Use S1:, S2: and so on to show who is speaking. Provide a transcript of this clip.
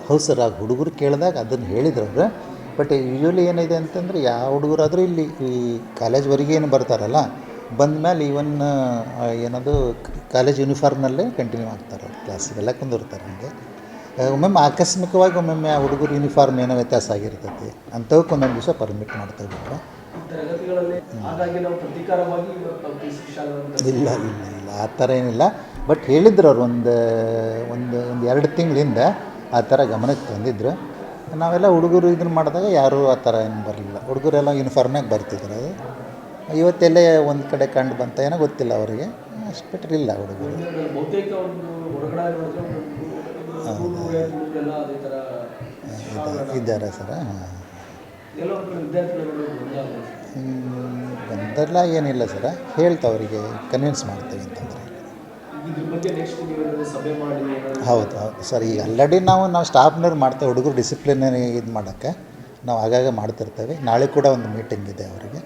S1: ಹೌದು ಸರ್. ಆ ಹುಡುಗರು ಕೇಳಿದಾಗ ಅದನ್ನು ಹೇಳಿದ್ರು ಅವರು. ಬಟ್ ಯೂಶ್ವಲಿ ಏನಿದೆ ಅಂತಂದರೆ ಯಾವ ಹುಡುಗರಾದರೂ ಇಲ್ಲಿ ಈ ಕಾಲೇಜ್ವರೆಗೆ ಏನು ಬರ್ತಾರಲ್ಲ, ಬಂದಮೇಲೆ ಈವನ್ ಏನದು ಕಾಲೇಜ್ ಯೂನಿಫಾರ್ಮ್ನಲ್ಲೇ ಕಂಟಿನ್ಯೂ ಆಗ್ತಾರೆ ಅವ್ರು ಕ್ಲಾಸಿಗೆಲ್ಲ ಕುಂದಿರ್ತಾರೆ ಹಂಗೆ. ಒಮ್ಮೊಮ್ಮೆ ಆಕಸ್ಮಿಕವಾಗಿ ಒಮ್ಮೊಮ್ಮೆ ಆ ಹುಡುಗರು ಯೂನಿಫಾರ್ಮ್ ಏನೋ ವ್ಯತ್ಯಾಸ ಆಗಿರ್ತೈತಿ, ಅಂಥವಕ್ಕೆ ಒಂದೊಂದು ದಿವಸ ಪರ್ಮಿಟ್ ಮಾಡ್ತಾ ಬಿಟ್ರೆ. ಇಲ್ಲ ಇಲ್ಲ ಇಲ್ಲ ಆ ಥರ ಏನಿಲ್ಲ. ಬಟ್ ಹೇಳಿದ್ರು ಅವ್ರು ಒಂದು ಒಂದು ಒಂದು 2 ತಿಂಗಳಿಂದ ಆ ಥರ ಗಮನಕ್ಕೆ ತಂದಿದ್ರು. ನಾವೆಲ್ಲ ಹುಡುಗರು ಇದನ್ನು ಮಾಡಿದಾಗ ಯಾರೂ ಆ ಥರ ಏನು ಬರಲಿಲ್ಲ. ಹುಡುಗರೆಲ್ಲ ಯೂನಿಫಾರ್ಮ್ನಾಗ ಬರ್ತಿದ್ರು. ಅದು ಇವತ್ತೆಲ್ಲೇ ಒಂದು ಕಡೆ ಕಂಡು ಬಂತ ಏನೋ ಗೊತ್ತಿಲ್ಲ ಅವರಿಗೆ, ಅಷ್ಟು ಬಿಟ್ಟರೆ ಇಲ್ಲ ಹುಡುಗರು. ಇದ್ದಾರೆ ಸರ. ಗೊಂದಲ ಏನಿಲ್ಲ ಸರ, ಹೇಳ್ತಾವೆ ಅವರಿಗೆ ಕನ್ವಿನ್ಸ್ ಮಾಡ್ತೀವಿ ಅಂತಂದರೆ. ಹೌದು ಹೌದು ಸರ್. ಈಗ ಆಲ್ರೆಡಿ ನಾವು ಸ್ಟಾಫ್ನವ್ರು ಮಾಡ್ತೇವೆ ಹುಡುಗರು ಡಿಸಿಪ್ಲಿನರಿ ಇದು ಮಾಡೋಕ್ಕೆ. ನಾವು ಆಗಾಗ ಮಾಡ್ತಿರ್ತೇವೆ. ನಾಳೆ ಕೂಡ ಒಂದು ಮೀಟಿಂಗ್ ಇದೆ ಅವರಿಗೆ.